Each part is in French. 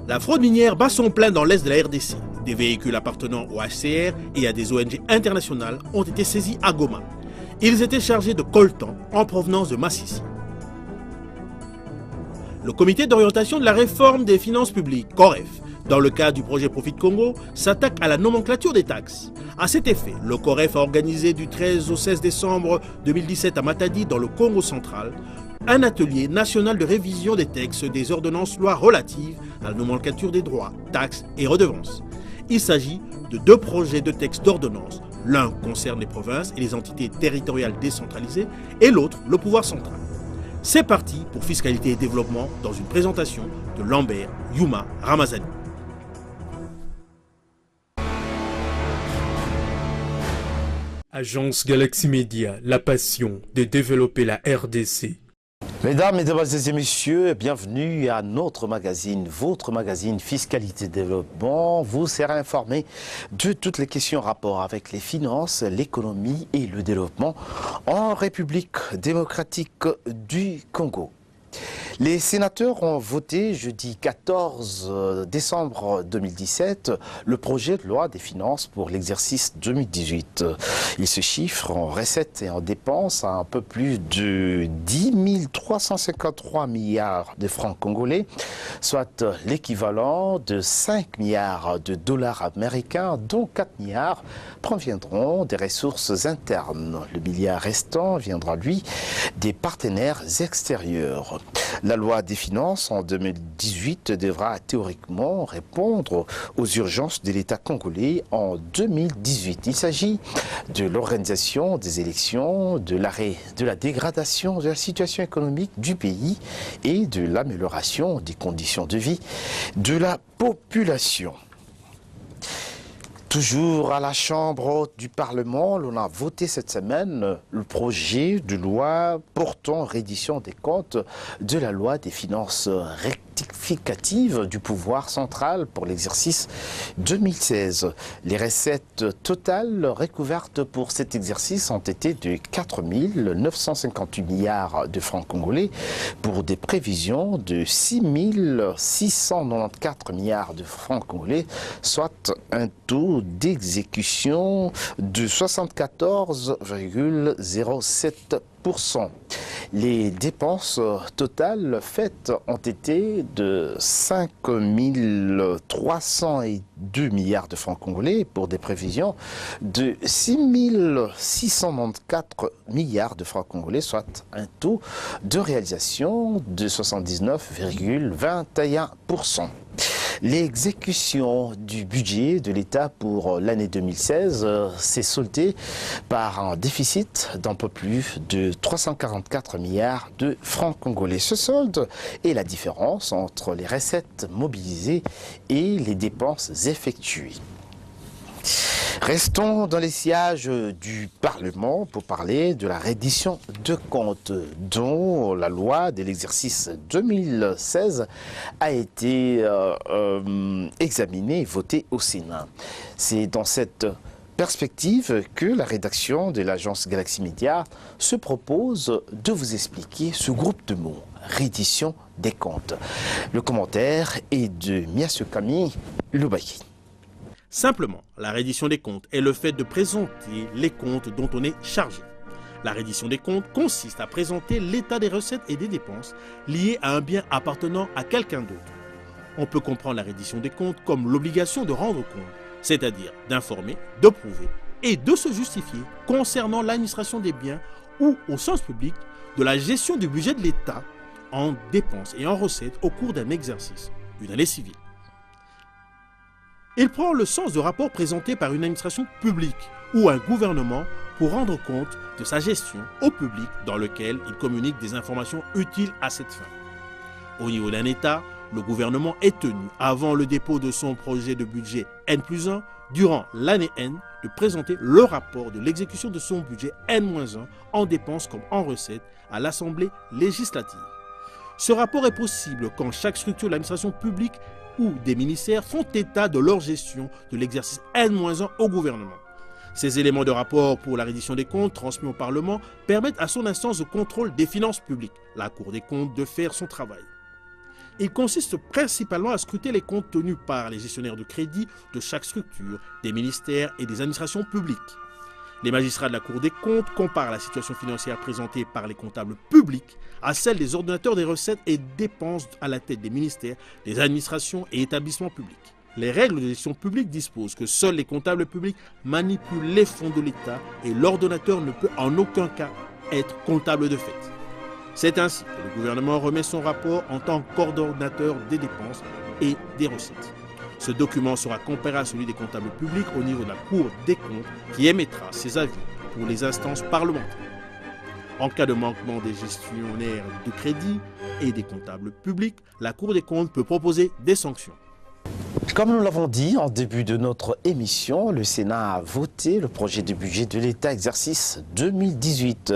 La fraude minière bat son plein dans l'est de la RDC. Des véhicules appartenant au HCR et à des ONG internationales ont été saisis à Goma. Ils étaient chargés de coltan en provenance de Massissi. Le comité d'orientation de la réforme des finances publiques, COREF, dans le cadre du projet Profit Congo, s'attaque à la nomenclature des taxes. À cet effet, le COREF a organisé du 13 au 16 décembre 2017 à Matadi, dans le Congo central, un atelier national de révision des textes des ordonnances lois relatives à la nomenclature des droits, taxes et redevances. Il s'agit de 2 projets de textes d'ordonnance. L'un concerne les provinces et les entités territoriales décentralisées et l'autre le pouvoir central. C'est parti pour Fiscalité et Développement dans une présentation de Lambert Yuma Ramazani. Agence Galaxy Media, la passion de développer la RDC. Mesdames, Mesdemoiselles et Messieurs, bienvenue à notre magazine, votre magazine Fiscalité et Développement. Vous serez informé de toutes les questions en rapport avec les finances, l'économie et le développement en République démocratique du Congo. Les sénateurs ont voté jeudi 14 décembre 2017 le projet de loi des finances pour l'exercice 2018. Il se chiffre en recettes et en dépenses à un peu plus de 10 353 milliards de francs congolais, soit l'équivalent de 5 milliards de dollars américains, dont 4 milliards proviendront des ressources internes. Le milliard restant viendra, lui, des partenaires extérieurs. La loi des finances en 2018 devra théoriquement répondre aux urgences de l'État congolais en 2018. Il s'agit de l'organisation des élections, de l'arrêt de la dégradation de la situation économique du pays et de l'amélioration des conditions de vie de la population. Toujours à la Chambre haute du Parlement, l'on a voté cette semaine le projet de loi portant reddition des comptes de la loi des finances rectificatives du pouvoir central pour l'exercice 2016. Les recettes totales recouvertes pour cet exercice ont été de 4 958 milliards de francs congolais pour des prévisions de 6 694 milliards de francs congolais, soit un taux d'exécution de 74,07%. Les dépenses totales faites ont été de 5 302 milliards de francs congolais pour des prévisions de 6 694 milliards de francs congolais, soit un taux de réalisation de 79,21%. L'exécution du budget de l'État pour l'année 2016 s'est soldée par un déficit d'un peu plus de 344 milliards de francs congolais. Ce solde est la différence entre les recettes mobilisées et les dépenses effectuées. Restons dans les sièges du Parlement pour parler de la reddition de comptes dont la loi de l'exercice 2016 a été examinée et votée au Sénat. C'est dans cette perspective que la rédaction de l'agence Galaxy Media se propose de vous expliquer ce groupe de mots, reddition des comptes. Le commentaire est de Miasukami Lubaki. Simplement, la reddition des comptes est le fait de présenter les comptes dont on est chargé. La reddition des comptes consiste à présenter l'état des recettes et des dépenses liées à un bien appartenant à quelqu'un d'autre. On peut comprendre la reddition des comptes comme l'obligation de rendre compte, c'est-à-dire d'informer, de prouver et de se justifier concernant l'administration des biens ou, au sens public, de la gestion du budget de l'État en dépenses et en recettes au cours d'un exercice, une année civile. Il prend le sens de rapports présentés par une administration publique ou un gouvernement pour rendre compte de sa gestion au public dans lequel il communique des informations utiles à cette fin. Au niveau d'un État, le gouvernement est tenu, avant le dépôt de son projet de budget N+1, durant l'année N, de présenter le rapport de l'exécution de son budget N-1 en dépenses comme en recettes à l'Assemblée législative. Ce rapport est possible quand chaque structure de l'administration publique ou des ministères font état de leur gestion de l'exercice N-1 au gouvernement. Ces éléments de rapport pour la reddition des comptes transmis au Parlement permettent à son instance de contrôle des finances publiques, la Cour des comptes, de faire son travail. Il consiste principalement à scruter les comptes tenus par les gestionnaires de crédit de chaque structure, des ministères et des administrations publiques. Les magistrats de la Cour des comptes comparent la situation financière présentée par les comptables publics à celle des ordonnateurs des recettes et dépenses à la tête des ministères, des administrations et établissements publics. Les règles de gestion publique disposent que seuls les comptables publics manipulent les fonds de l'État et l'ordonnateur ne peut en aucun cas être comptable de fait. C'est ainsi que le gouvernement remet son rapport en tant que coordonnateur des dépenses et des recettes. Ce document sera comparé à celui des comptables publics au niveau de la Cour des comptes qui émettra ses avis pour les instances parlementaires. En cas de manquement des gestionnaires de crédit et des comptables publics, la Cour des comptes peut proposer des sanctions. Comme nous l'avons dit en début de notre émission, le Sénat a voté le projet de budget de l'État exercice 2018.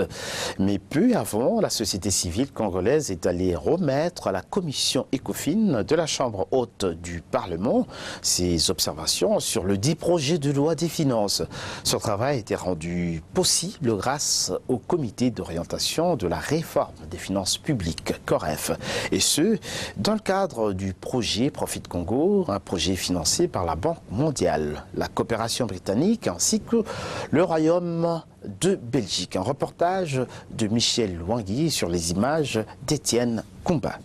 Mais peu avant, la société civile congolaise est allée remettre à la commission ECOFIN de la Chambre haute du Parlement ses observations sur le dit projet de loi des finances. Ce travail a été rendu possible grâce au comité d'orientation de la réforme des finances publiques, COREF. Et ce, dans le cadre du projet Profit Congo, un projet financé par la Banque mondiale, la coopération britannique ainsi que le Royaume de Belgique. Un reportage de Michel Louangui sur les images d'Étienne Kumba.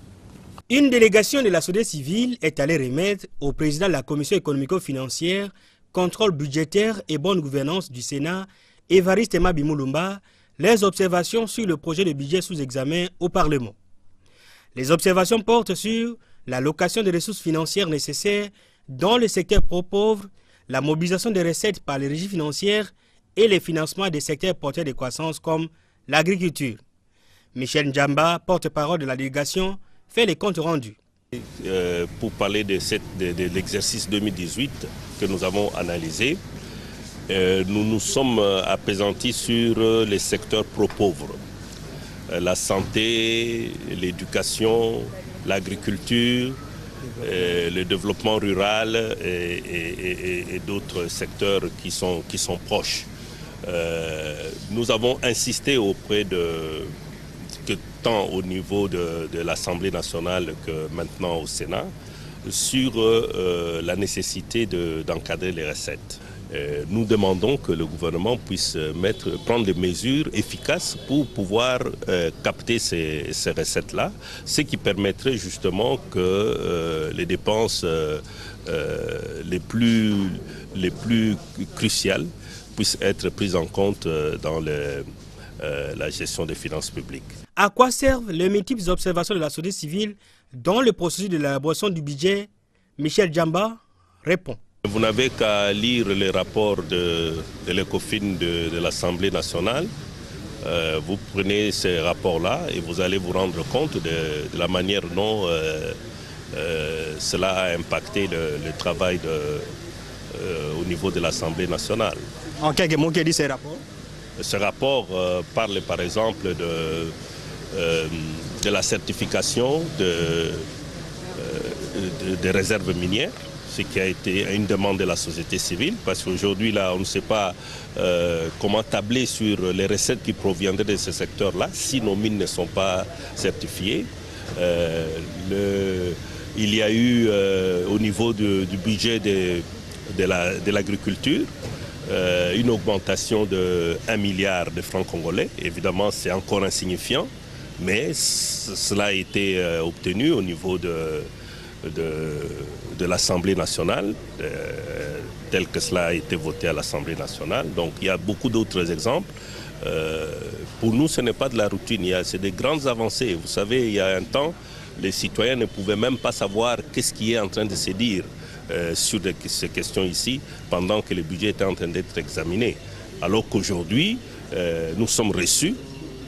Une délégation de la société civile est allée remettre au président de la Commission économico-financière, contrôle budgétaire et bonne gouvernance du Sénat, Évariste Emma Bimoulumba, les observations sur le projet de budget sous examen au Parlement. Les observations portent sur l'allocation des ressources financières nécessaires dans le secteur pro-pauvre, la mobilisation des recettes par les régies financières et les financements des secteurs porteurs de croissance comme l'agriculture. Michel Njamba, porte-parole de la délégation, fait les comptes rendus. Pour parler de l'exercice 2018 que nous avons analysé, nous nous sommes appesantis sur les secteurs pro-pauvres. La santé, l'éducation, l'agriculture, le développement rural et d'autres secteurs qui sont proches. Nous avons insisté auprès que tant au niveau de l'Assemblée nationale que maintenant au Sénat sur la nécessité d'encadrer les recettes. Nous demandons que le gouvernement puisse prendre des mesures efficaces pour pouvoir capter ces recettes-là, ce qui permettrait justement que les dépenses les plus cruciales puissent être prises en compte dans la gestion des finances publiques. À quoi servent les multiples observations de la société civile dans le processus de l'élaboration du budget? Michel Njamba répond. Vous n'avez qu'à lire les rapports de l'ECOFIN de l'Assemblée nationale. Vous prenez ces rapports-là et vous allez vous rendre compte de la manière dont cela a impacté le travail au niveau de l'Assemblée nationale. En quelques mots, qu'est-ce que dit ces rapports? Ce rapport parle par exemple de la certification des réserves minières, ce qui a été une demande de la société civile, parce qu'aujourd'hui, là, on ne sait pas comment tabler sur les recettes qui proviendraient de ce secteur-là si nos mines ne sont pas certifiées. Il y a eu au niveau du budget de l'agriculture une augmentation de 1 milliard de francs congolais. Évidemment, c'est encore insignifiant, mais cela a été obtenu au niveau de l'Assemblée nationale, tel que cela a été voté à l'Assemblée nationale. Donc il y a beaucoup d'autres exemples. Pour nous, ce n'est pas de la routine, c'est des grandes avancées. Vous savez, il y a un temps, les citoyens ne pouvaient même pas savoir qu'est-ce qui est en train de se dire sur ces questions ici, pendant que le budget était en train d'être examiné. Alors qu'aujourd'hui, nous sommes reçus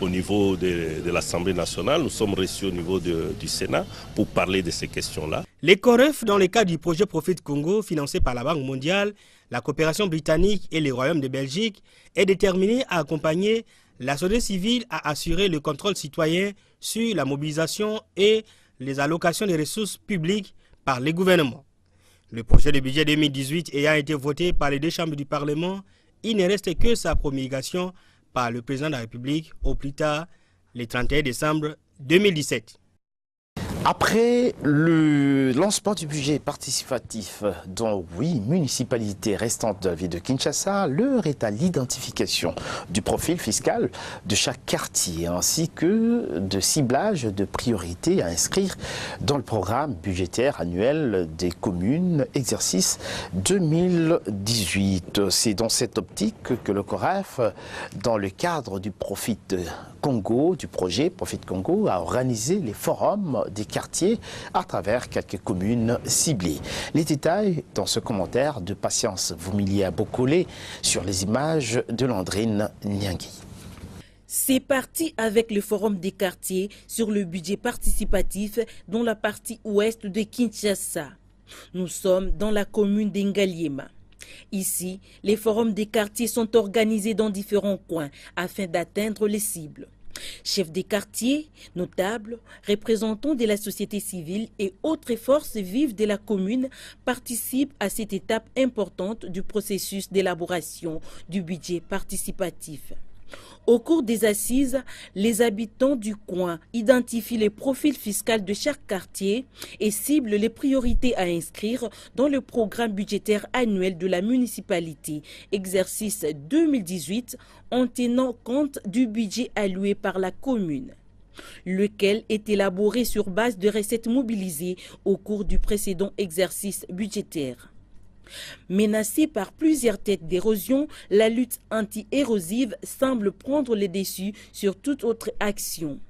au niveau de l'Assemblée nationale, nous sommes reçus au niveau du Sénat pour parler de ces questions-là. Les COREF, dans le cadre du projet Profit Congo, financé par la Banque mondiale, la coopération britannique et le Royaume de Belgique, est déterminé à accompagner la société civile à assurer le contrôle citoyen sur la mobilisation et les allocations des ressources publiques par les gouvernements. Le projet de budget 2018 ayant été voté par les deux chambres du Parlement, il ne reste que sa promulgation par le président de la République au plus tard le 31 décembre 2017. Après le lancement du budget participatif dans 8 municipalités restantes de la ville de Kinshasa, l'heure est à l'identification du profil fiscal de chaque quartier ainsi que de ciblage de priorités à inscrire dans le programme budgétaire annuel des communes exercice 2018. C'est dans cette optique que le COREF, dans le cadre du Profit Congo, du projet Profit Congo, a organisé les forums des quartiers à travers quelques communes ciblées. Les détails dans ce commentaire de Patience Vumilia Bokole sur les images de Landrine Nyangui. C'est parti avec le forum des quartiers sur le budget participatif dans la partie ouest de Kinshasa. Nous sommes dans la commune d'Engaliema. Ici, les forums des quartiers sont organisés dans différents coins afin d'atteindre les cibles. Chefs des quartiers, notables, représentants de la société civile et autres forces vives de la commune participent à cette étape importante du processus d'élaboration du budget participatif. Au cours des assises, les habitants du coin identifient les profils fiscaux de chaque quartier et ciblent les priorités à inscrire dans le programme budgétaire annuel de la municipalité, exercice 2018, en tenant compte du budget alloué par la commune, lequel est élaboré sur base de recettes mobilisées au cours du précédent exercice budgétaire. Menacée par plusieurs têtes d'érosion, la lutte anti-érosive semble prendre le dessus sur toute autre action.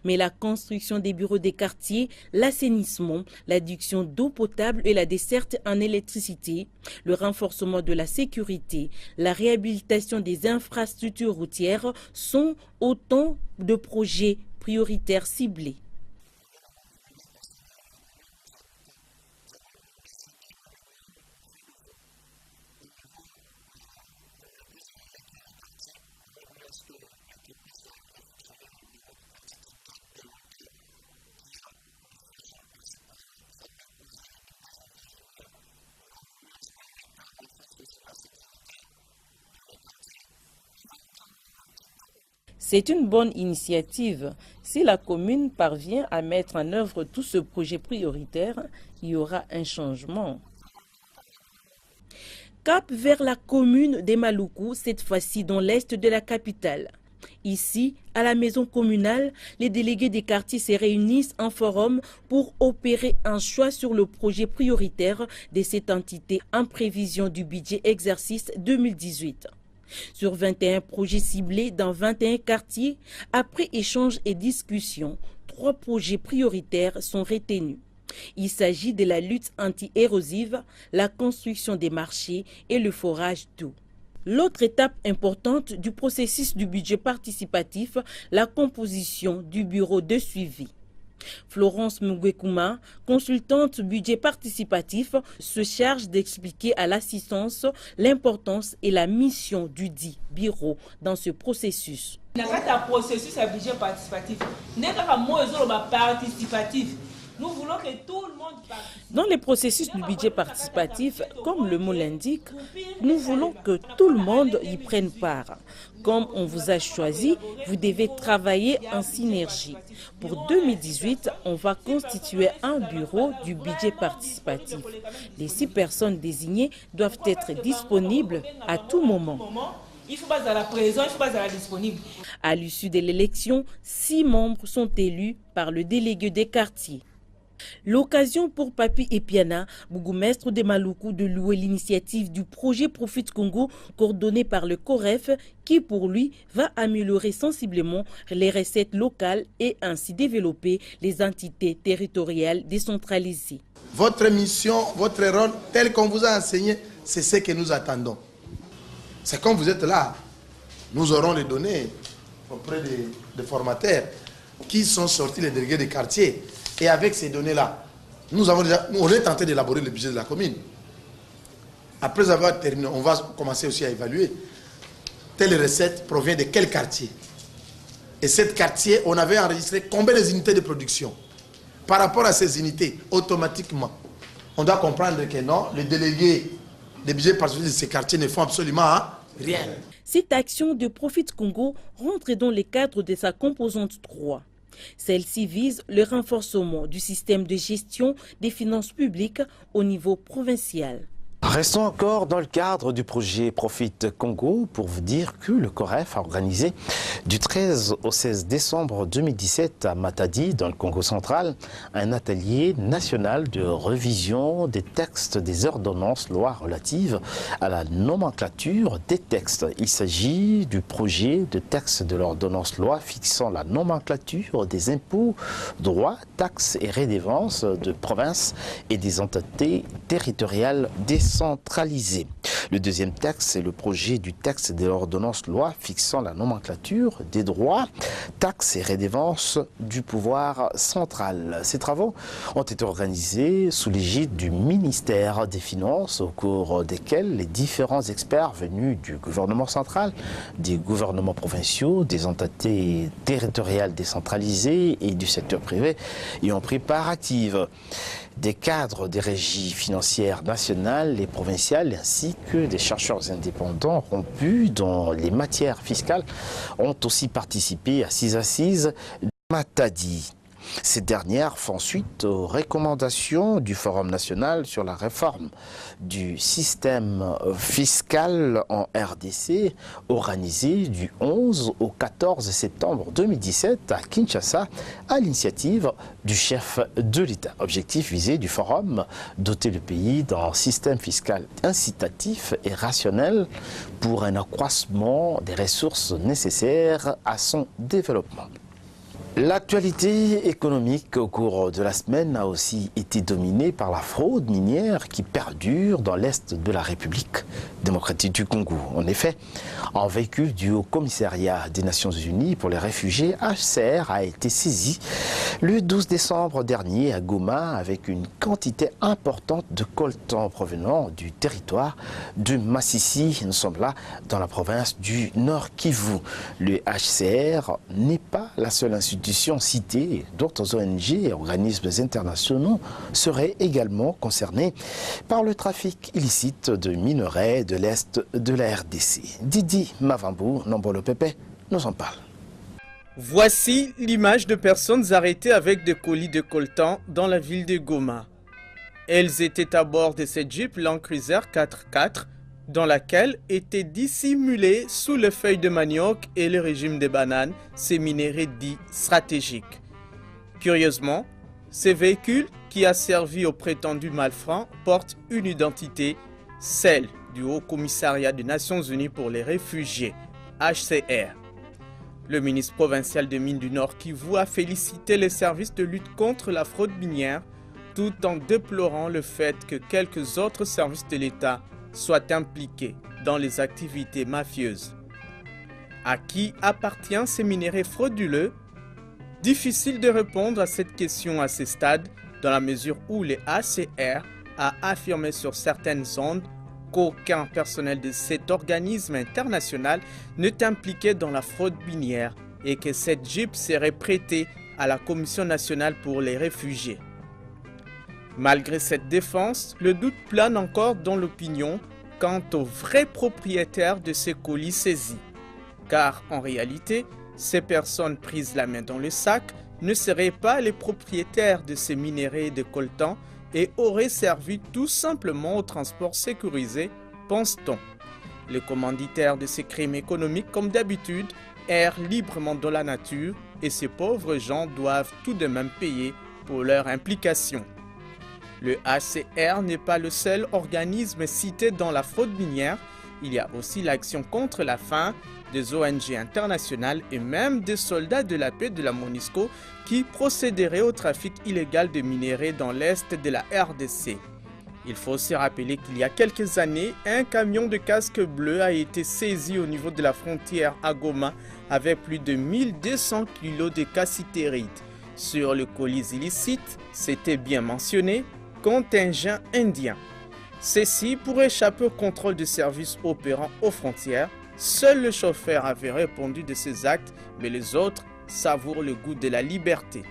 Mais la construction des bureaux des quartiers, l'assainissement, l'adduction d'eau potable et la desserte en électricité, le renforcement de la sécurité, la réhabilitation des infrastructures routières sont autant de projets prioritaires ciblés. C'est une bonne initiative. Si la commune parvient à mettre en œuvre tout ce projet prioritaire, il y aura un changement. Cap vers la commune des Maluku, cette fois-ci dans l'est de la capitale. Ici, à la maison communale, les délégués des quartiers se réunissent en forum pour opérer un choix sur le projet prioritaire de cette entité en prévision du budget exercice 2018. Sur 21 projets ciblés dans 21 quartiers, après échanges et discussions, 3 projets prioritaires sont retenus. Il s'agit de la lutte anti-érosive, la construction des marchés et le forage d'eau. L'autre étape importante du processus du budget participatif, la composition du bureau de suivi. Florence Mugwekuma, consultante budget participatif, se charge d'expliquer à l'assistance l'importance et la mission du dit bureau dans ce processus. Nous voulons que tout le monde participe. Dans le processus du budget participatif, comme le mot l'indique, nous voulons que tout le monde y prenne part. Comme on vous a choisi, vous devez travailler en synergie. Pour 2018, on va constituer un bureau du budget participatif. Les 6 personnes désignées doivent être disponibles à tout moment. Il faut pas à la présence, il faut pas à la disponible. À l'issue de l'élection, 6 membres sont élus par le délégué des quartiers. L'occasion pour Papi Epiana, bourgmestre de Maluku, de louer l'initiative du projet Profit Congo coordonné par le COREF qui pour lui va améliorer sensiblement les recettes locales et ainsi développer les entités territoriales décentralisées. Votre mission, votre rôle tel qu'on vous a enseigné, c'est ce que nous attendons. C'est comme vous êtes là, nous aurons les données auprès des formateurs qui sont sortis les délégués des quartiers. Et avec ces données-là, on est tenté d'élaborer le budget de la commune. Après avoir terminé, on va commencer aussi à évaluer telle recette provient de quel quartier. Et cet quartier, on avait enregistré combien d'unités de production. Par rapport à ces unités, automatiquement, on doit comprendre que non, les délégués des budgets participatifs de ces quartiers ne font absolument rien. Cette action de Profit Congo rentre dans le cadre de sa composante 3. Celle-ci vise le renforcement du système de gestion des finances publiques au niveau provincial. Restons encore dans le cadre du projet Profit Congo pour vous dire que le COREF a organisé du 13 au 16 décembre 2017 à Matadi, dans le Congo central, un atelier national de révision des textes des ordonnances lois relatives à la nomenclature des textes. Il s'agit du projet de texte de l'ordonnance loi fixant la nomenclature des impôts, droits, taxes et redevances de provinces et des entités territoriales décentralisées. Le deuxième texte, c'est le projet du texte de l'ordonnance loi fixant la nomenclature des droits, taxes et redevances du pouvoir central. Ces travaux ont été organisés sous l'égide du ministère des Finances, au cours desquels les différents experts venus du gouvernement central, des gouvernements provinciaux, des entités territoriales décentralisées et du secteur privé y ont pris part active. Des cadres des régies financières nationales et provinciales ainsi que des chercheurs indépendants rompus dans les matières fiscales ont aussi participé à ces assises de Matadi. Ces dernières font suite aux recommandations du Forum national sur la réforme du système fiscal en RDC, organisé du 11 au 14 septembre 2017 à Kinshasa, à l'initiative du chef de l'État. Objectif visé du Forum, doter le pays d'un système fiscal incitatif et rationnel pour un accroissement des ressources nécessaires à son développement. L'actualité économique au cours de la semaine a aussi été dominée par la fraude minière qui perdure dans l'est de la République démocratique du Congo. En effet, un véhicule du Haut-Commissariat des Nations Unies pour les réfugiés HCR a été saisi le 12 décembre dernier à Goma avec une quantité importante de coltan provenant du territoire de Massissi. Nous sommes là dans la province du Nord Kivu. Le HCR n'est pas la seule institution citée. D'autres ONG et organismes internationaux seraient également concernés par le trafic illicite de minerais de l'Est de la RDC. Didi Mavambou, Nombolo Pepe, nous en parle. Voici l'image de personnes arrêtées avec des colis de coltan dans la ville de Goma. Elles étaient à bord de cette Jeep Land Cruiser 4x4 dans laquelle étaient dissimulés sous les feuilles de manioc et le régime des bananes ces minéraux dits stratégiques. Curieusement, ces véhicules qui a servi aux prétendus malfrats portent une identité, celle du Haut-Commissariat des Nations Unies pour les réfugiés, HCR. Le ministre provincial des Mines du Nord Kivu a félicité les services de lutte contre la fraude minière tout en déplorant le fait que quelques autres services de l'État soient impliqués dans les activités mafieuses. À qui appartiennent ces minéraux frauduleux? Difficile de répondre à cette question à ce stade, dans la mesure où le HCR a affirmé sur certaines ondes qu'aucun personnel de cet organisme international n'est impliqué dans la fraude minière et que cette Jeep serait prêtée à la Commission nationale pour les réfugiés. Malgré cette défense, le doute plane encore dans l'opinion quant aux vrais propriétaires de ces colis saisis. Car en réalité, ces personnes prises la main dans le sac ne seraient pas les propriétaires de ces minéraux de coltan et auraient servi tout simplement au transport sécurisé, pense-t-on. Les commanditaires de ces crimes économiques, comme d'habitude, errent librement dans la nature et ces pauvres gens doivent tout de même payer pour leur implication. Le HCR n'est pas le seul organisme cité dans la fraude minière. Il y a aussi l'Action contre la faim, des ONG internationales et même des soldats de la paix de la MONUSCO qui procéderaient au trafic illégal de minerais dans l'est de la RDC. Il faut aussi rappeler qu'il y a quelques années, un camion de casque bleu a été saisi au niveau de la frontière à Goma avec plus de 1200 kg de cassitérite. Sur le colis illicite, c'était bien mentionné, contingent indien. Ceci pour échapper au contrôle de services opérant aux frontières. Seul le chauffeur avait répondu de ces actes, mais les autres savourent le goût de la liberté.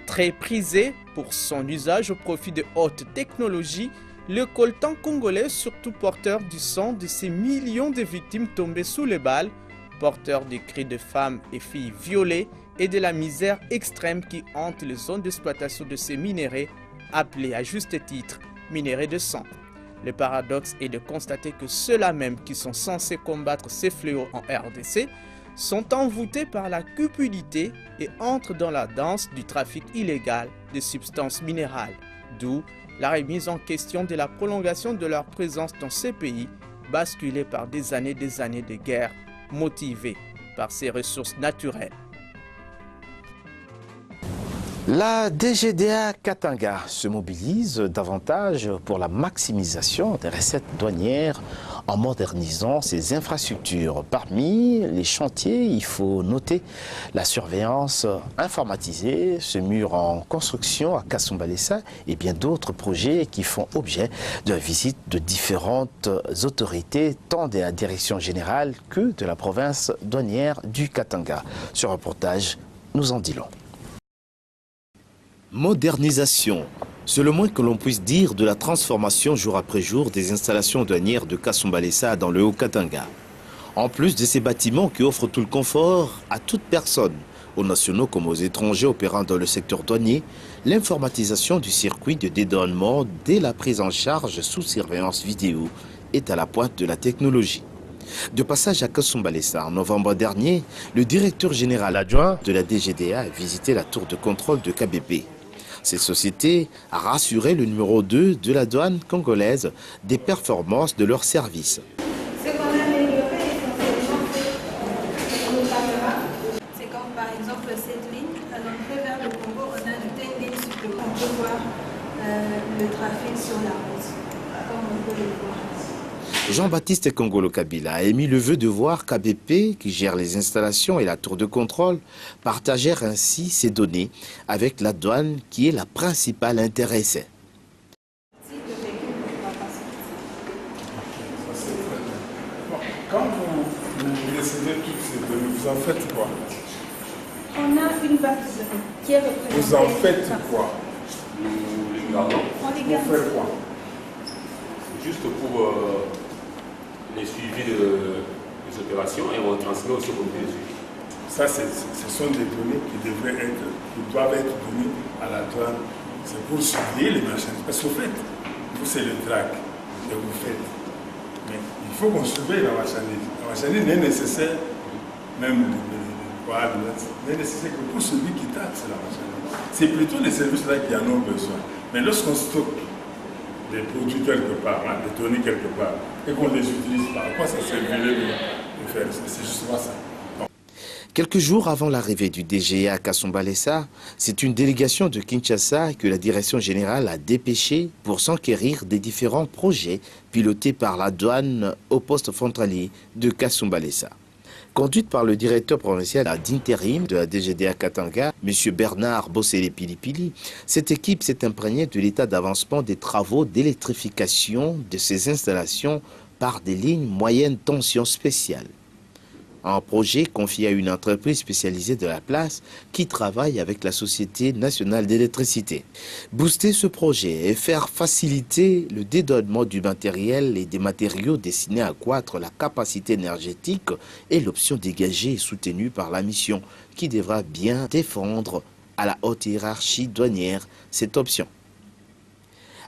Très prisé pour son usage au profit de haute technologie, le coltan congolais, surtout porteur du sang de ces millions de victimes tombées sous les balles, porteur des cris de femmes et filles violées, et de la misère extrême qui hante les zones d'exploitation de ces minéraux, appelés à juste titre minéraux de sang. Le paradoxe est de constater que ceux-là même qui sont censés combattre ces fléaux en RDC sont envoûtés par la cupidité et entrent dans la danse du trafic illégal de substances minérales, d'où la remise en question de la prolongation de leur présence dans ces pays, basculés par des années de guerre, motivés par ces ressources naturelles. La DGDA Katanga se mobilise davantage pour la maximisation des recettes douanières en modernisant ses infrastructures. Parmi les chantiers, il faut noter la surveillance informatisée, ce mur en construction à Kasumbalesa et bien d'autres projets qui font objet de la visite de différentes autorités, tant de la direction générale que de la province douanière du Katanga. Ce reportage nous en dit long. Modernisation, c'est le moins que l'on puisse dire de la transformation jour après jour des installations douanières de Kasumbalesa dans le Haut-Katanga. En plus de ces bâtiments qui offrent tout le confort à toute personne, aux nationaux comme aux étrangers opérant dans le secteur douanier, l'informatisation du circuit de dédouanement dès la prise en charge sous surveillance vidéo est à la pointe de la technologie. De passage à Kasumbalesa en novembre dernier, le directeur général adjoint de la DGDA a visité la tour de contrôle de KBP. Cette société a rassuré le numéro 2 de la douane congolaise des performances de leurs services. Ce qu'on a amélioré essentiellement, c'est comme par exemple cette ligne, à l'entrée vers le Congo, on a ajouté une ligne supplémentaire. On peut voir le trafic sur la route, comme on peut le voir. Jean-Baptiste Kongolo Kabila a émis le vœu de voir KBP, qui gère les installations et la tour de contrôle, partager ainsi ces données avec la douane qui est la principale intéressée. Quand vous recevez toutes ces données, vous en faites quoi? On a une base de données qui est représentée. Vous en faites quoi? On les garde. Pour faire quoi? Juste pour les suivis des opérations et on transmet aussi au comité de suivi. Ça, ce sont des données qui doivent être données à la douane. C'est pour surveiller les marchandises. Parce que vous faites, vous c'est le track et vous faites. Mais il faut qu'on surveille la marchandise. La marchandise n'est nécessaire, même n'est nécessaire que pour celui qui taxe la marchandise. C'est plutôt les services-là qui en ont besoin. Mais lorsqu'on stocke des produits quelque part, des données quelque part, et qu'on les utilise pas, à quoi ça servirait de faire? C'est justement ça. Quelques jours avant l'arrivée du DGA à Kasumbalesa, c'est une délégation de Kinshasa que la direction générale a dépêchée pour s'enquérir des différents projets pilotés par la douane au poste frontalier de Kasumbalesa. Conduite par le directeur provincial d'intérim de la DGDA Katanga, M. Bernard Bossele-Pilipili, cette équipe s'est imprégnée de l'état d'avancement des travaux d'électrification de ces installations par des lignes moyenne tension spéciales. Un projet confié à une entreprise spécialisée de la place qui travaille avec la Société nationale d'électricité. Booster ce projet et faire faciliter le dédouanement du matériel et des matériaux destinés à accroître la capacité énergétique est l'option dégagée et soutenue par la mission qui devra bien défendre à la haute hiérarchie douanière cette option.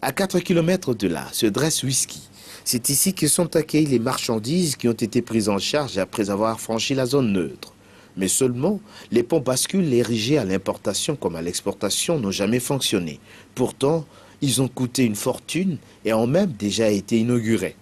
À 4 km de là se dresse Whisky. C'est ici que sont accueillies les marchandises qui ont été prises en charge après avoir franchi la zone neutre. Mais seulement, les ponts bascules érigés à l'importation comme à l'exportation n'ont jamais fonctionné. Pourtant, ils ont coûté une fortune et ont même déjà été inaugurés.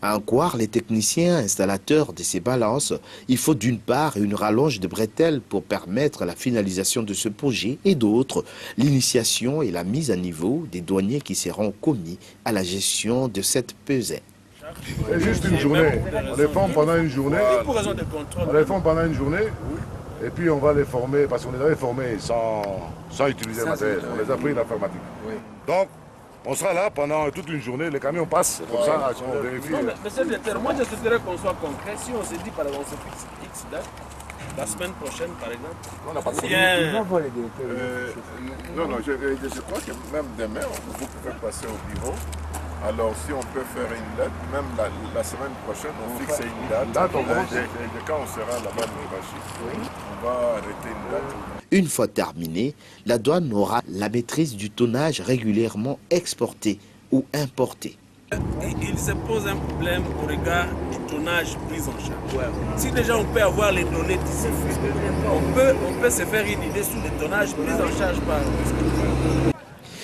À en croire les techniciens installateurs de ces balances, il faut d'une part une rallonge de bretelles pour permettre la finalisation de ce projet et d'autre, l'initiation et la mise à niveau des douaniers qui seront commis à la gestion de cette pesée. C'est juste une journée. On les forme pendant une journée. On les forme pendant une journée. Et puis on va les former, parce qu'on les avait formés sans utiliser le matériel. On les a pris l'informatique. Donc, on sera là pendant toute une journée, les camions passent, comme ça, on vérifie. Non, mais c'est le terme. Moi, je souhaiterais qu'on soit concret. Si on se dit, par exemple, on se fixe X date, la semaine prochaine, par exemple. On n'a pas de non, je crois que même demain, vous pouvez passer au bureau Alors si on peut faire une date, même la semaine prochaine, on fixe une date. Quand on sera là-bas, on va arrêter une date. Une fois terminée, la douane aura la maîtrise du tonnage régulièrement exporté ou importé. Il se pose un problème au regard du tonnage pris en charge. Si déjà on peut avoir les données d'ici, on peut se faire une idée sur le tonnage pris en charge par...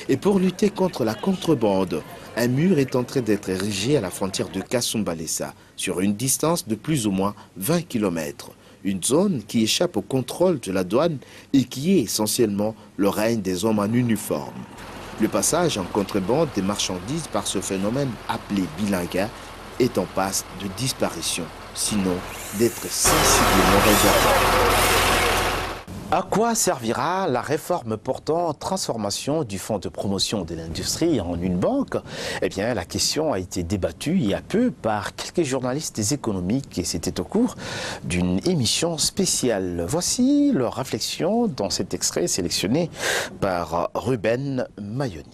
Et pour lutter contre la contrebande, un mur est en train d'être érigé à la frontière de Kasumbalesa, sur une distance de plus ou moins 20 km. Une zone qui échappe au contrôle de la douane et qui est essentiellement le règne des hommes en uniforme. Le passage en contrebande des marchandises par ce phénomène appelé bilinga est en passe de disparition, sinon d'être sensiblement réservé. À quoi servira la réforme portant transformation du fonds de promotion de l'industrie en une banque? Eh bien, la question a été débattue il y a peu par quelques journalistes économiques et c'était au cours d'une émission spéciale. Voici leur réflexion dans cet extrait sélectionné par Ruben Mayoni.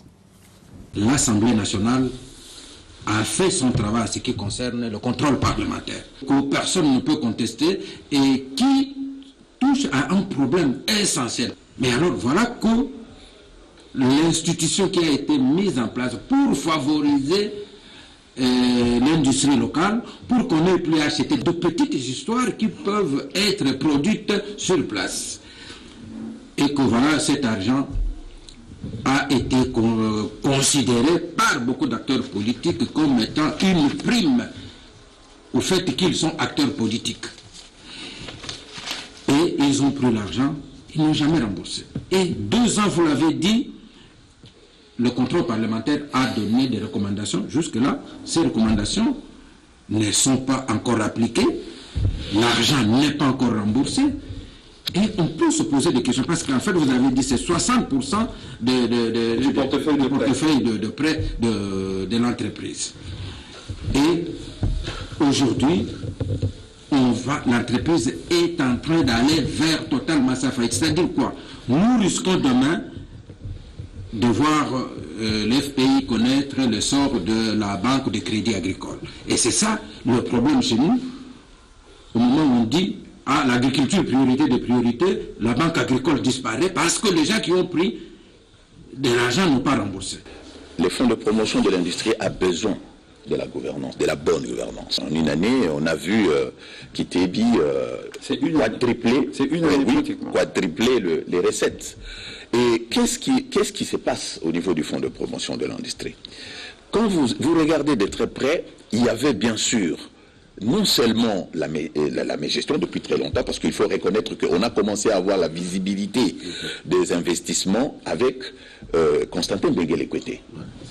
L'Assemblée nationale a fait son travail en ce qui concerne le contrôle parlementaire, que personne ne peut contester et qui touche à un problème essentiel. Mais alors voilà que l'institution qui a été mise en place pour favoriser l'industrie locale, pour qu'on ait plus acheter de petites histoires qui peuvent être produites sur place. Et que voilà, cet argent a été considéré par beaucoup d'acteurs politiques comme étant une prime au fait qu'ils sont acteurs politiques. Et ils ont pris l'argent, ils n'ont jamais remboursé. Et 2 ans, vous l'avez dit, le contrôle parlementaire a donné des recommandations. Jusque-là, ces recommandations ne sont pas encore appliquées, l'argent n'est pas encore remboursé, et on peut se poser des questions, parce qu'en fait, vous avez dit c'est 60% du portefeuille de prêt de l'entreprise. Et aujourd'hui, l'entreprise est en train d'aller vers totalement sa faillite. C'est-à-dire quoi? Nous risquons demain de voir l'FPI connaître le sort de la banque de crédit agricole. Et c'est ça le problème chez nous. Au moment où on dit l'agriculture priorité de priorité, la banque agricole disparaît parce que les gens qui ont pris de l'argent n'ont pas remboursé. Le fonds de promotion de l'industrie a besoin de la gouvernance, de la bonne gouvernance. En une année, on a vu Kitebi quadrupler les recettes. Et qu'est-ce qui se passe au niveau du fonds de promotion de l'industrie? Quand vous regardez de très près, il y avait bien sûr non seulement la mégestion depuis très longtemps, parce qu'il faut reconnaître qu'on a commencé à avoir la visibilité des investissements avec Constantin Benguele-Kwete,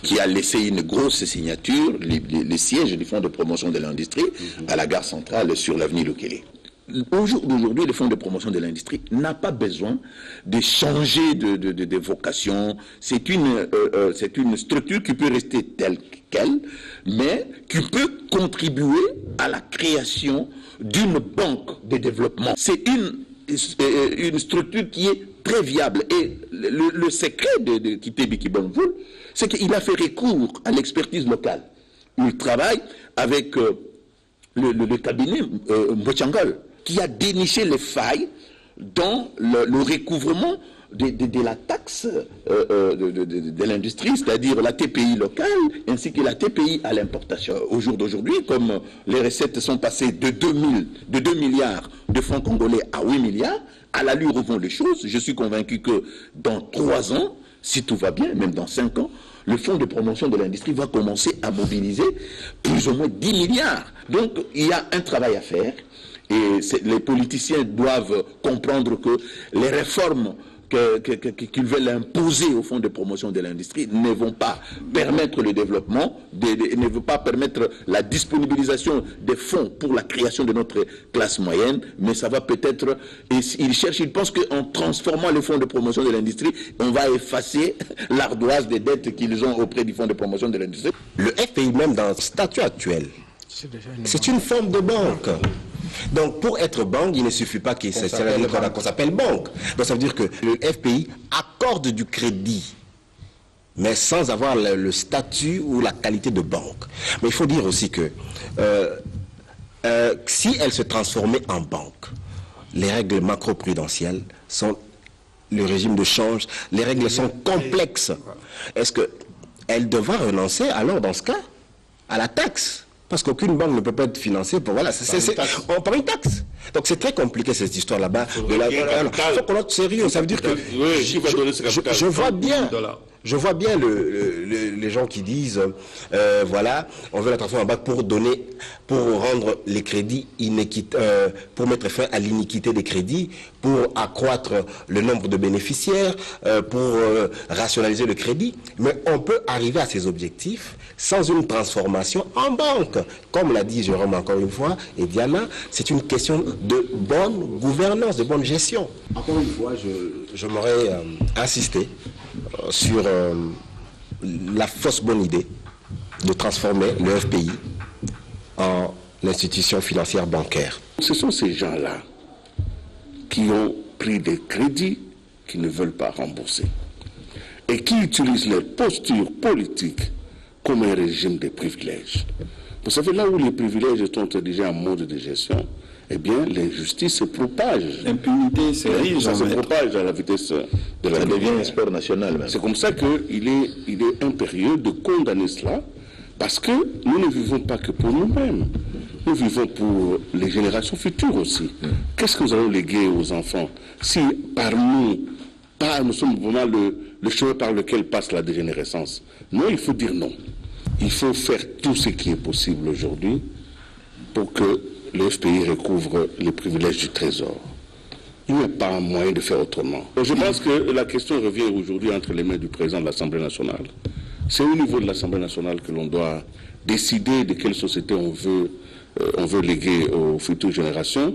qui a laissé une grosse signature, les sièges du fonds de promotion de l'industrie à la gare centrale sur l'avenue Lokele. Au jour d'aujourd'hui, le fonds de promotion de l'industrie n'a pas besoin de changer de vocation. C'est une structure qui peut rester telle qu'elle, mais qui peut contribuer à la création d'une banque de développement. C'est une structure qui est très viable. Et le secret de Kitebi Kibonvul, c'est qu'il a fait recours à l'expertise locale. Il travaille avec le cabinet Mbochangol, qui a déniché les failles dans le recouvrement de la taxe de l'industrie, c'est-à-dire la TPI locale ainsi que la TPI à l'importation. Au jour d'aujourd'hui, comme les recettes sont passées de 2 milliards de francs congolais à 8 milliards, à l'allure où vont les choses, je suis convaincu que dans 3 ans, si tout va bien, même dans 5 ans, le fonds de promotion de l'industrie va commencer à mobiliser plus ou moins 10 milliards. Donc il y a un travail à faire. Et les politiciens doivent comprendre que les réformes qu'ils veulent imposer au fonds de promotion de l'industrie ne vont pas permettre le développement, ne vont pas permettre la disponibilisation des fonds pour la création de notre classe moyenne, mais ça va peut-être... Ils pensent qu'en transformant le fonds de promotion de l'industrie, on va effacer l'ardoise des dettes qu'ils ont auprès du fonds de promotion de l'industrie. Le FPI, même dans le statut actuel, c'est une forme de banque. Donc, pour être banque, il ne suffit pas qu'on s'appelle banque. Donc, ça veut dire que le FPI accorde du crédit, mais sans avoir le statut ou la qualité de banque. Mais il faut dire aussi que si elle se transformait en banque, les règles macro-prudentielles sont le régime de change, les règles sont complexes. Est-ce qu'elle devra renoncer alors dans ce cas à la taxe? Parce qu'aucune banque ne peut pas être financée pour... Voilà, on prend une taxe. Donc c'est très compliqué cette histoire là-bas. Il faut qu'on soit sérieux. Ça veut dire que je vois bien... Je vois bien les gens qui disent, voilà, on veut la transformer en banque pour rendre les crédits pour mettre fin à l'iniquité des crédits, pour accroître le nombre de bénéficiaires, pour rationaliser le crédit. Mais on peut arriver à ces objectifs sans une transformation en banque. Comme l'a dit Jérôme encore une fois, et Diana, c'est une question de bonne gouvernance, de bonne gestion. Encore une fois, je m'aurais insisté sur la fausse bonne idée de transformer le FPI en institution financière bancaire. Ce sont ces gens-là qui ont pris des crédits qu'ils ne veulent pas rembourser et qui utilisent leur posture politique comme un régime de privilèges. Vous savez, là où les privilèges sont déjà en mode de gestion, eh bien, l'injustice se propage. L'impunité ça se propage à la vitesse de la lumière. Ça devient un sport national même. C'est comme ça qu'il est impérieux de condamner cela, parce que nous ne vivons pas que pour nous-mêmes. Nous vivons pour les générations futures aussi. Qu'est-ce que nous allons léguer aux enfants si par nous sommes vraiment le chemin par lequel passe la dégénérescence? Non, il faut dire non. Il faut faire tout ce qui est possible aujourd'hui pour que le FPI recouvre les privilèges du Trésor. Il n'y a pas un moyen de faire autrement. Je pense que la question revient aujourd'hui entre les mains du président de l'Assemblée nationale. C'est au niveau de l'Assemblée nationale que l'on doit décider de quelle société on veut léguer aux futures générations.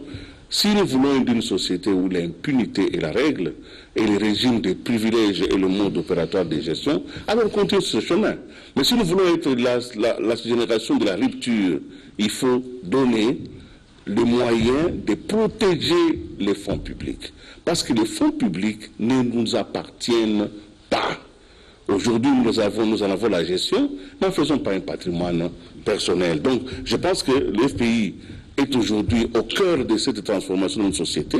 Si nous voulons d'une société où l'impunité est la règle et les régimes de privilèges et le mode opératoire de gestion, alors continuons ce chemin. Mais si nous voulons être la génération de la rupture, il faut donner le moyen de protéger les fonds publics. Parce que les fonds publics ne nous appartiennent pas. Aujourd'hui, nous en avons la gestion, mais ne faisons pas un patrimoine personnel. Donc, je pense que le FPI est aujourd'hui au cœur de cette transformation de notre société.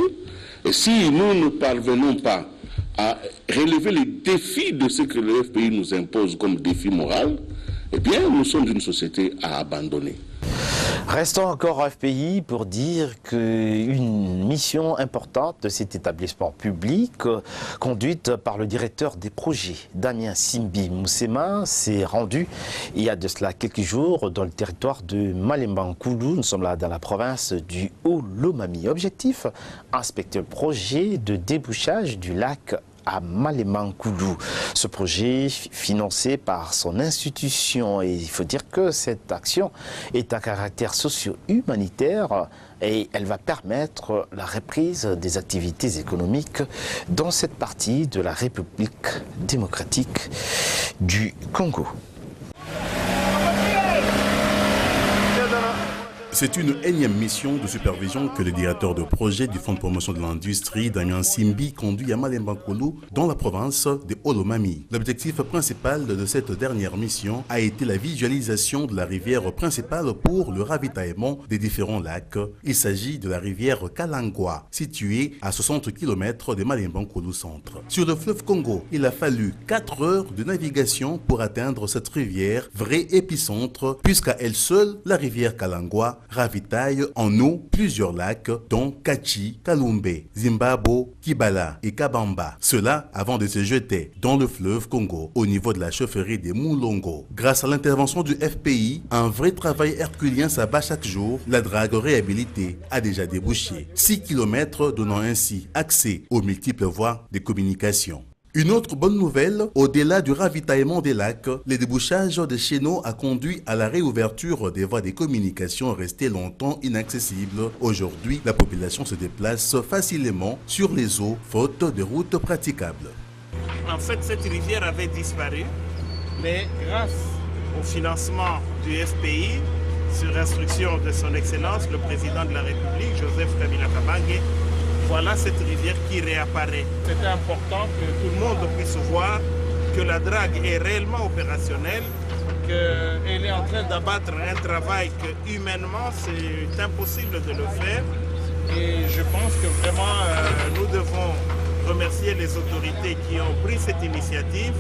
Et si nous ne parvenons pas à relever les défis de ce que le FPI nous impose comme défi moral, eh bien, nous sommes une société à abandonner. Restons encore au FPI pour dire qu'une mission importante de cet établissement public, conduite par le directeur des projets, Damien Simbi Moussema, s'est rendue il y a de cela quelques jours dans le territoire de Malemba-Nkulu. Nous sommes là dans la province du Haut-Lomami. Objectif, inspecter le projet de débouchage du lac à Malemba-Nkulu. Ce projet financé par son institution, et il faut dire que cette action est à caractère socio-humanitaire et elle va permettre la reprise des activités économiques dans cette partie de la République démocratique du Congo. C'est une énième mission de supervision que le directeur de projet du Fonds de promotion de l'industrie, Damien Simbi, conduit à Malemba-Nkulu, dans la province de Haut-Lomami. L'objectif principal de cette dernière mission a été la visualisation de la rivière principale pour le ravitaillement des différents lacs. Il s'agit de la rivière Kalangwa, située à 60 km de Malemba-Nkulu centre. Sur le fleuve Congo, il a fallu 4 heures de navigation pour atteindre cette rivière, vrai épicentre, puisqu'à elle seule, la rivière Kalangwa ravitaille en eau plusieurs lacs dont Kachi, Kalumbe, Zimbabo, Kibala et Kabamba. Cela avant de se jeter dans le fleuve Congo au niveau de la chaufferie des Moulongo. Grâce à l'intervention du FPI, un vrai travail herculien s'abat chaque jour. La drague réhabilitée a déjà débouché 6 km, donnant ainsi accès aux multiples voies de communication. Une autre bonne nouvelle, au-delà du ravitaillement des lacs, le débouchage des chéneaux a conduit à la réouverture des voies de communication restées longtemps inaccessibles. Aujourd'hui, la population se déplace facilement sur les eaux, faute de routes praticables. En fait, cette rivière avait disparu, mais grâce au financement du FPI, sur instruction de son Excellence, le président de la République, Joseph Kabila Kabange, voilà cette rivière qui réapparaît. C'était important que tout le monde puisse voir que la drague est réellement opérationnelle, qu'elle est en train d'abattre un travail que humainement c'est impossible de le faire. Et je pense que vraiment nous devons remercier les autorités qui ont pris cette initiative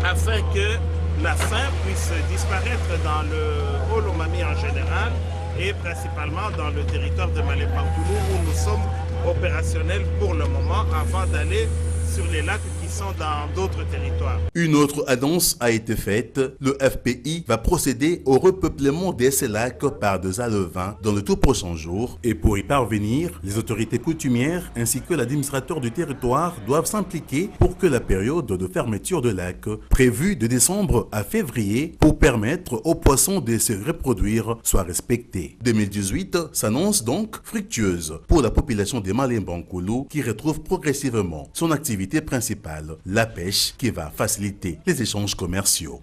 afin que la faim puisse disparaître dans le Haut-Lomami en général et principalement dans le territoire de Malem-Bankoulou où nous sommes opérationnels pour le moment avant d'aller sur les lacs qui sont dans d'autres territoires. Une autre annonce a été faite. Le FPI va procéder au repeuplement des lacs par des alevins dans le tout prochain jour. Et pour y parvenir, les autorités coutumières ainsi que l'administrateur du territoire doivent s'impliquer pour que la période de fermeture de lacs, prévue de décembre à février, pour permettre aux poissons de se reproduire, soit respectée. 2018 s'annonce donc fructueuse pour la population des Malem-Bankoulou qui retrouve progressivement son activité principale, la pêche, qui va faciliter les échanges commerciaux.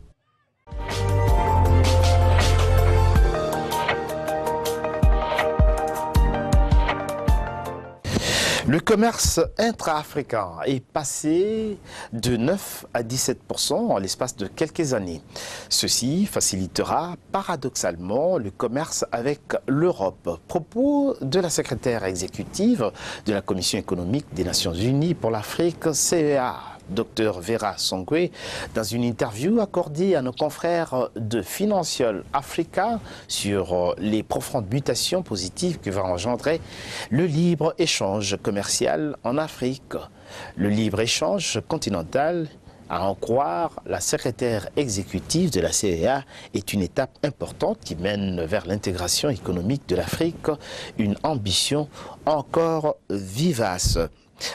Le commerce intra-africain est passé de 9 à 17% en l'espace de quelques années. Ceci facilitera paradoxalement le commerce avec l'Europe. Propos de la secrétaire exécutive de la Commission économique des Nations Unies pour l'Afrique, CEA, Dr Vera Songwe, dans une interview accordée à nos confrères de Financial Africa sur les profondes mutations positives que va engendrer le libre-échange commercial en Afrique. Le libre-échange continental, à en croire la secrétaire exécutive de la CEA, est une étape importante qui mène vers l'intégration économique de l'Afrique, une ambition encore vivace.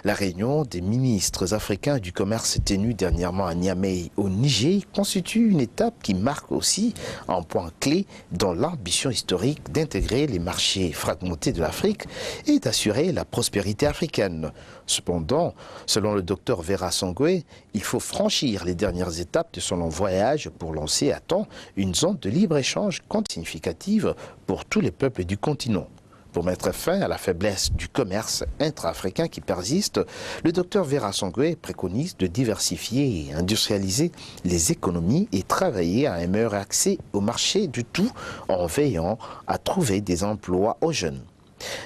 La réunion des ministres africains du commerce tenue dernièrement à Niamey au Niger constitue une étape qui marque aussi un point clé dans l'ambition historique d'intégrer les marchés fragmentés de l'Afrique et d'assurer la prospérité africaine. Cependant, selon le docteur Vera Songwe, il faut franchir les dernières étapes de son long voyage pour lancer à temps une zone de libre-échange significative pour tous les peuples du continent. Pour mettre fin à la faiblesse du commerce intra-africain qui persiste, le docteur Vera Songwe préconise de diversifier et industrialiser les économies et travailler à un meilleur accès au marché du tout en veillant à trouver des emplois aux jeunes.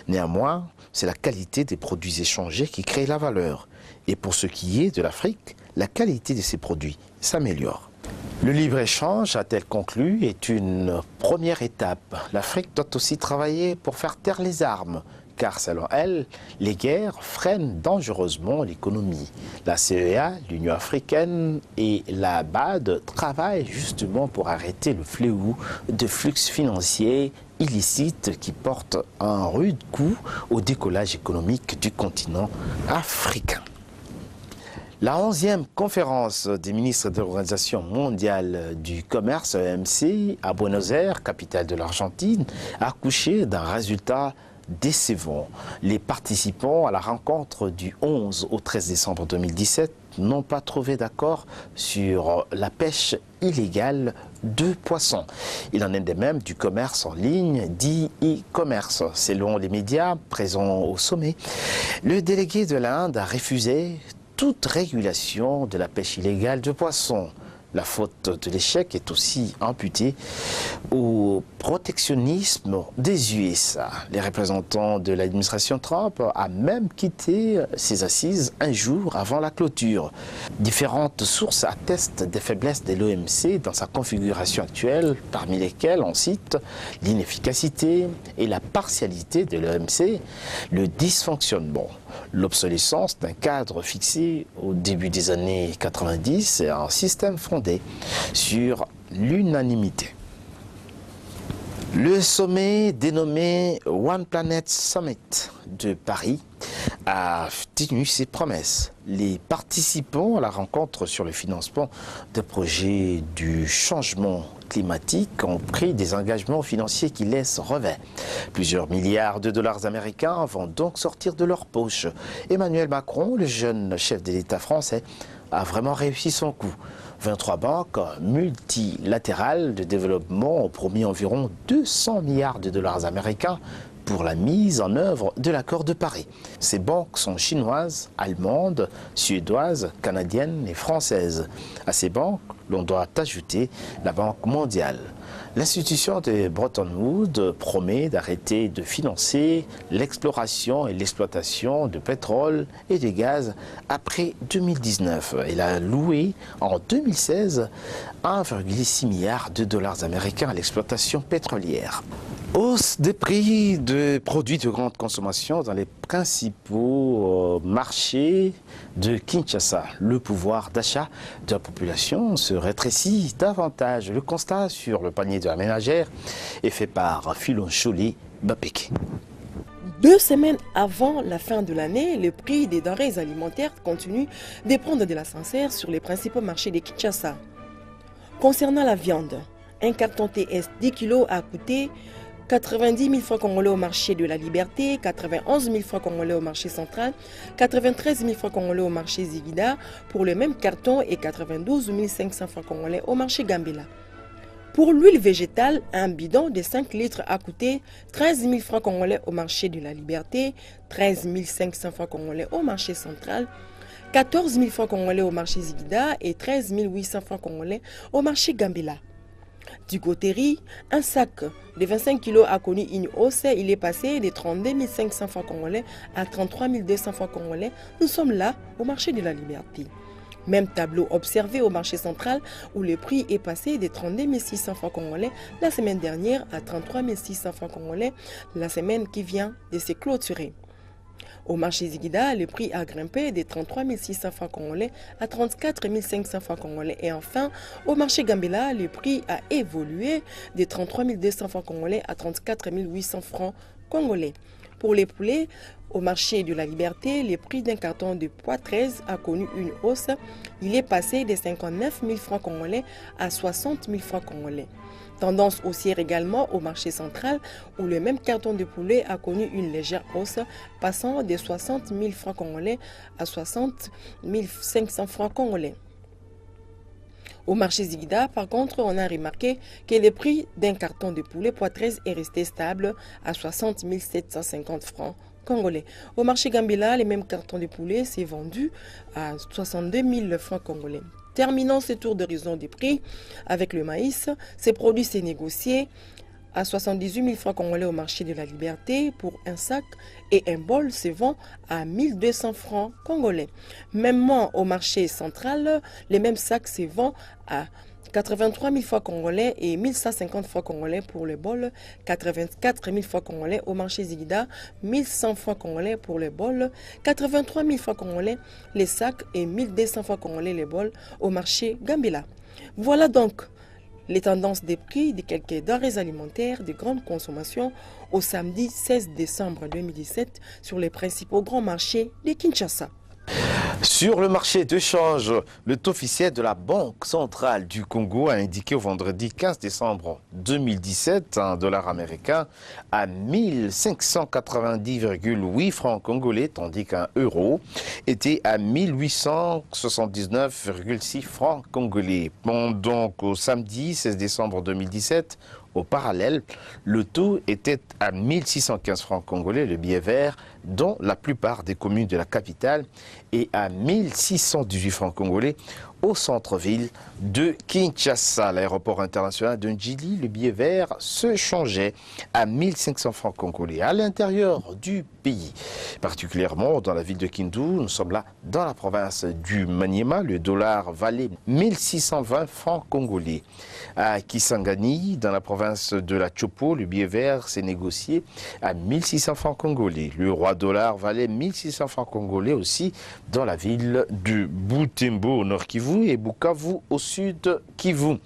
Néanmoins, c'est la qualité des produits échangés qui crée la valeur. Et pour ce qui est de l'Afrique, la qualité de ces produits s'améliore. Le libre-échange, a-t-elle conclu, est une première étape. L'Afrique doit aussi travailler pour faire taire les armes, car selon elle, les guerres freinent dangereusement l'économie. La CEA, l'Union africaine et la BAD travaillent justement pour arrêter le fléau de flux financiers illicites qui portent un rude coup au décollage économique du continent africain. La 11e conférence des ministres de l'Organisation mondiale du commerce, OMC, à Buenos Aires, capitale de l'Argentine, a accouché d'un résultat décevant. Les participants à la rencontre du 11 au 13 décembre 2017 n'ont pas trouvé d'accord sur la pêche illégale de poissons. Il en est de même du commerce en ligne, dit e-commerce. Selon les médias présents au sommet, le délégué de l'Inde a refusé toute régulation de la pêche illégale de poissons. La faute de l'échec est aussi imputée au protectionnisme des USA. Les représentants de l'administration Trump a même quitté ses assises un jour avant la clôture. Différentes sources attestent des faiblesses de l'OMC dans sa configuration actuelle, parmi lesquelles on cite l'inefficacité et la partialité de l'OMC, le dysfonctionnement, l'obsolescence d'un cadre fixé au début des années 90 et un système fondé sur l'unanimité. Le sommet dénommé One Planet Summit de Paris a tenu ses promesses. Les participants à la rencontre sur le financement des projets du changement climatique ont pris des engagements financiers qui laissent revers. Plusieurs milliards de dollars américains vont donc sortir de leur poche. Emmanuel Macron, le jeune chef de l'État français, a vraiment réussi son coup. 23 banques multilatérales de développement ont promis environ 200 milliards de dollars américains pour la mise en œuvre de l'accord de Paris. Ces banques sont chinoises, allemandes, suédoises, canadiennes et françaises. À ces banques, l'on doit ajouter la Banque mondiale. L'institution de Bretton Woods promet d'arrêter de financer l'exploration et l'exploitation de pétrole et de gaz après 2019. Elle a loué en 2016 $1,6 milliard américains à l'exploitation pétrolière. Hausse des prix de produits de grande consommation dans les principaux marchés de Kinshasa. Le pouvoir d'achat de la population se rétrécit davantage. Le constat sur le panier de la ménagère est fait par Philon Choli Bapeke. 2 semaines avant la fin de l'année, le prix des denrées alimentaires continue de prendre de l'ascenseur sur les principaux marchés de Kinshasa. Concernant la viande, un carton TS 10 kg a coûté 90 000 francs congolais au marché de la Liberté, 91 000 francs congolais au marché central, 93 000 francs congolais au marché Zigida pour le même carton et 92 500 francs congolais au marché Gambela. Pour l'huile végétale, un bidon de 5 litres a coûté 13 000 francs congolais au marché de la Liberté, 13 500 francs congolais au marché central, 14 000 francs congolais au marché Zigida et 13 800 francs congolais au marché Gambela. Du côté riz, un sac de 25 kg a connu une hausse. Il est passé de 32 500 francs congolais à 33 200 francs congolais. Nous sommes là au marché de la Liberté. Même tableau observé au marché central où le prix est passé de 32 600 francs congolais la semaine dernière à 33 600 francs congolais la semaine qui vient de se clôturer. Au marché Zigida, le prix a grimpé de 33 600 francs congolais à 34 500 francs congolais. Et enfin, au marché Gambela, le prix a évolué de 33 200 francs congolais à 34 800 francs congolais. Pour les poulets, au marché de la Liberté, le prix d'un carton de poids 13 a connu une hausse. Il est passé de 59 000 francs congolais à 60 000 francs congolais. Tendance haussière également au marché central où le même carton de poulet a connu une légère hausse passant de 60 000 francs congolais à 60 500 francs congolais. Au marché Zigida, par contre, on a remarqué que le prix d'un carton de poulet poids 13 est resté stable à 60 750 francs congolais. Au marché Gambela, les mêmes cartons de poulet s'est vendu à 62 000 francs congolais. Terminons ce tour d'horizon des prix avec le maïs. Ces produits s'est négocié à 78 000 francs congolais au marché de la Liberté pour un sac et un bol se vend à 1200 francs congolais. Mêmement au marché central, les mêmes sacs se vendent à 83 000 francs congolais et 1150 francs congolais pour le bol, 84 000 francs congolais au marché Zigida, 1100 francs congolais pour le bol, 83 000 francs congolais les sacs et 1200 francs congolais les bols au marché Gambela. Voilà donc les tendances des prix de quelques denrées alimentaires de grande consommation au samedi 16 décembre 2017 sur les principaux grands marchés de Kinshasa. Sur le marché de change, le taux officiel de la Banque centrale du Congo a indiqué au vendredi 15 décembre 2017 un dollar américain à 1590,8 francs congolais, tandis qu'un euro était à 1879,6 francs congolais. Donc au samedi 16 décembre 2017, au parallèle, le taux était à 1615 francs congolais, le billet vert, dont la plupart des communes de la capitale, et à 1618 francs congolais au centre-ville de Kinshasa. L'aéroport international de Njili, le billet vert se changeait à 1500 francs congolais. À l'intérieur du pays, particulièrement dans la ville de Kindu, nous sommes là dans la province du Maniema, le dollar valait 1620 francs congolais. À Kisangani, dans la province de la Chopo, le billet vert s'est négocié à 1600 francs congolais. Le roi dollar valait 1600 francs congolais aussi dans la ville de Butembo au nord Kivu et Bukavu au sud Kivu.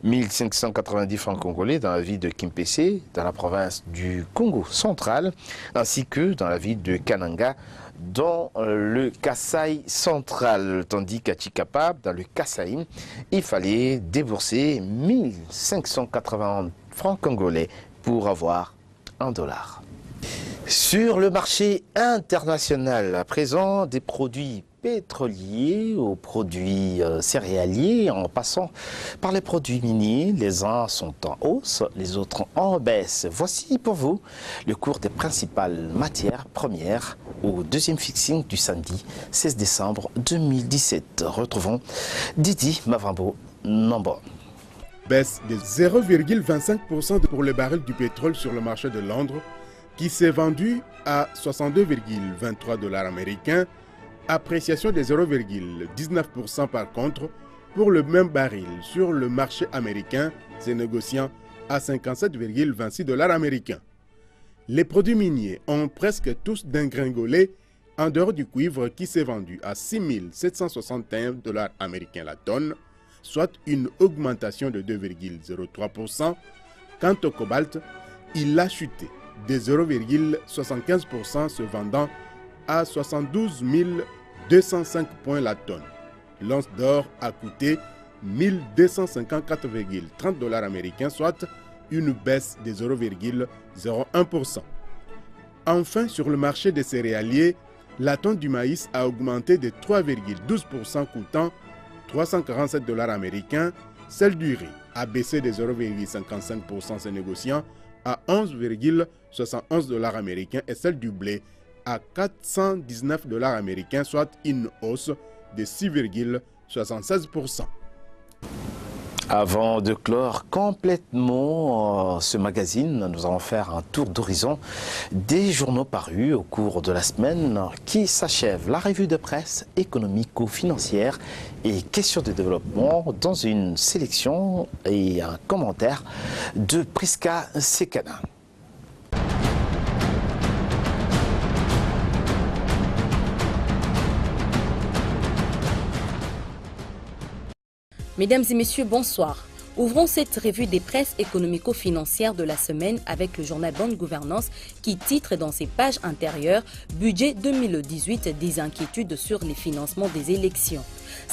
1590 francs congolais dans la ville de Kimpese, dans la province du Congo central, ainsi que dans la ville de Kananga, dans le Kasaï central, tandis qu'à Chikapa, dans le Kasaï, il fallait débourser 1580 francs congolais pour avoir un dollar. Sur le marché international, à présent, des produits pétroliers aux produits céréaliers, en passant par les produits miniers. Les uns sont en hausse, les autres en baisse. Voici pour vous le cours des principales matières premières au deuxième fixing du samedi 16 décembre 2017. Retrouvons Didi Mavambo Nambo. Baisse de 0,25% pour le baril du pétrole sur le marché de Londres, qui s'est vendu à 62,23 $ américains, appréciation de 0,19% par contre pour le même baril sur le marché américain, se négociant à 57,26 $ américains. Les produits miniers ont presque tous dégringolé en dehors du cuivre qui s'est vendu à 6 761 $ américains la tonne, soit une augmentation de 2,03%. Quant au cobalt, il a chuté de 0,75%, se vendant à 72 205 points la tonne. L'once d'or a coûté 1254,30 $ américains, soit une baisse de 0,01%. Enfin, sur le marché des céréaliers, la tonne du maïs a augmenté de 3,12%, coûtant 347 $ américains. Celle du riz a baissé de 0,55%, se négociant à 11,71 $ américains, et celle du blé à 419 $ américains, soit une hausse de 6,76%. Avant de clore complètement ce magazine, nous allons faire un tour d'horizon des journaux parus au cours de la semaine qui s'achève. La revue de presse économico-financière et questions de développement dans une sélection et un commentaire de Priska Sekana. Mesdames et messieurs, bonsoir. Ouvrons cette revue des presses économico-financières de la semaine avec le journal Bonne Gouvernance qui titre dans ses pages intérieures « Budget 2018, des inquiétudes sur les financements des élections ».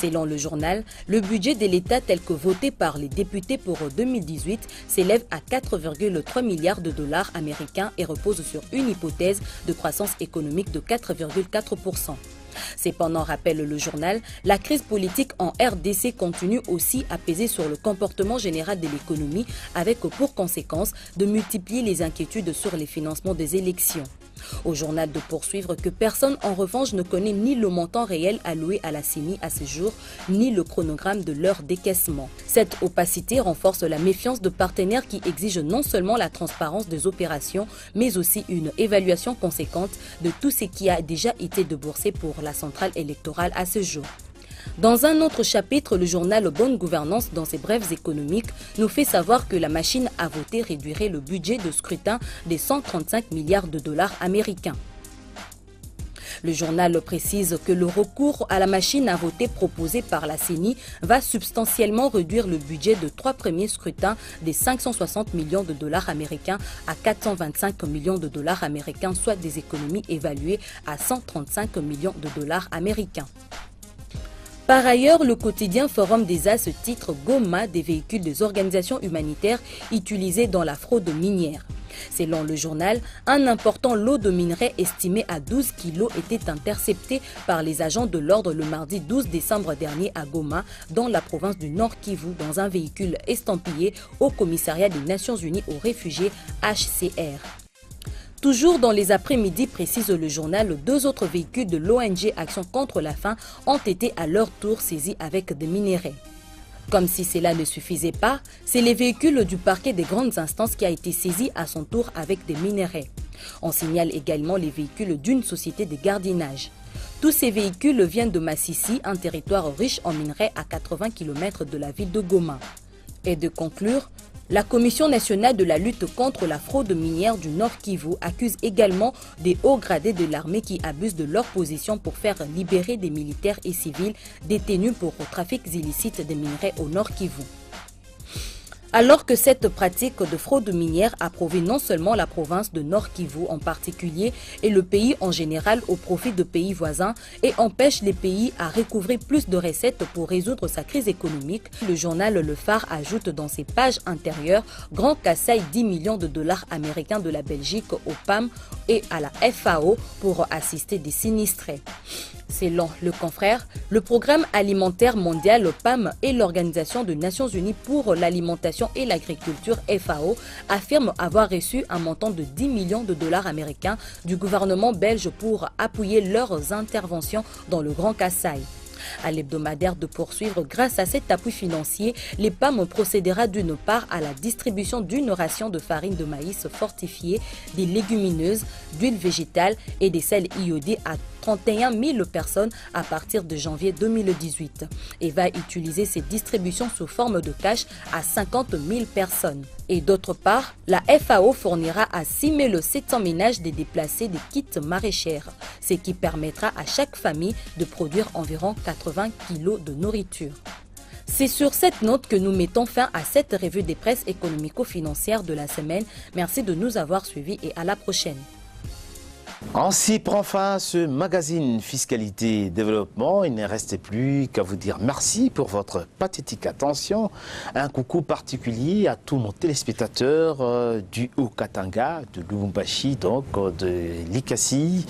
Selon le journal, le budget de l'État tel que voté par les députés pour 2018 s'élève à 4,3 milliards de dollars américains et repose sur une hypothèse de croissance économique de 4,4%. Cependant, rappelle le journal, la crise politique en RDC continue aussi à peser sur le comportement général de l'économie avec pour conséquence de multiplier les inquiétudes sur les financements des élections. Au journal de poursuivre que personne en revanche ne connaît ni le montant réel alloué à la CENI à ce jour, ni le chronogramme de leur décaissement. Cette opacité renforce la méfiance de partenaires qui exigent non seulement la transparence des opérations, mais aussi une évaluation conséquente de tout ce qui a déjà été déboursé pour la centrale électorale à ce jour. Dans un autre chapitre, le journal Bonne Gouvernance, dans ses brèves économiques, nous fait savoir que la machine à voter réduirait le budget de scrutin des 135 milliards de dollars américains. Le journal précise que le recours à la machine à voter proposée par la CENI va substantiellement réduire le budget de 3 premiers scrutins des 560 millions de dollars américains à 425 millions de dollars américains, soit des économies évaluées à 135 millions de dollars américains. Par ailleurs, le quotidien Forum des As titre Goma des véhicules des organisations humanitaires utilisés dans la fraude minière. Selon le journal, un important lot de minerais estimé à 12 kilos était intercepté par les agents de l'ordre le mardi 12 décembre dernier à Goma, dans la province du Nord Kivu, dans un véhicule estampillé au commissariat des Nations Unies aux réfugiés HCR. Toujours dans les après-midi, précise le journal, 2 autres véhicules de l'ONG Action contre la faim ont été à leur tour saisis avec des minerais. Comme si cela ne suffisait pas, c'est les véhicules du parquet des grandes instances qui a été saisi à son tour avec des minerais. On signale également les véhicules d'une société de gardiennage. Tous ces véhicules viennent de Massissi, un territoire riche en minerais à 80 km de la ville de Goma. Et de conclure, la Commission nationale de la lutte contre la fraude minière du Nord Kivu accuse également des hauts gradés de l'armée qui abusent de leur position pour faire libérer des militaires et civils détenus pour trafic illicite de minerais au Nord Kivu. Alors que cette pratique de fraude minière approuve non seulement la province de Nord Kivu en particulier et le pays en général au profit de pays voisins et empêche les pays à recouvrer plus de recettes pour résoudre sa crise économique, le journal Le Phare ajoute dans ses pages intérieures Grand Kassai 10 millions de dollars américains de la Belgique au PAM et à la FAO pour assister des sinistrés. Selon le confrère, le Programme alimentaire mondial, le PAM, et l'Organisation des Nations Unies pour l'alimentation et l'agriculture, FAO, affirment avoir reçu un montant de 10 millions de dollars américains du gouvernement belge pour appuyer leurs interventions dans le Grand Kasaï. À l'hebdomadaire de poursuivre, grâce à cet appui financier, les PAM procédera d'une part à la distribution d'une ration de farine de maïs fortifiée, des légumineuses, d'huile végétale et des sels iodés à 31 000 personnes à partir de janvier 2018 et va utiliser ces distributions sous forme de cash à 50 000 personnes. Et d'autre part, la FAO fournira à 6 700 ménages des déplacés des kits maraîchères, ce qui permettra à chaque famille de produire environ 80 kg de nourriture. C'est sur cette note que nous mettons fin à cette revue des presses économico-financières de la semaine. Merci de nous avoir suivis et à la prochaine. Ainsi prend fin ce magazine Fiscalité et Développement. Il ne restait plus qu'à vous dire merci pour votre pathétique attention. Un coucou particulier à tous nos téléspectateurs du Haut-Katanga, de Lubumbashi, donc de Likasi,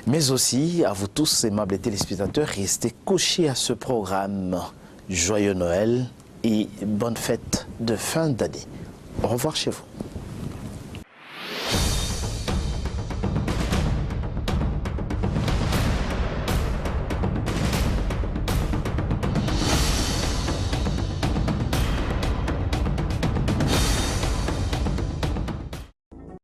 mais aussi à vous tous, aimables téléspectateurs, restez cochés à ce programme. Joyeux Noël et bonne fête de fin d'année. Au revoir chez vous.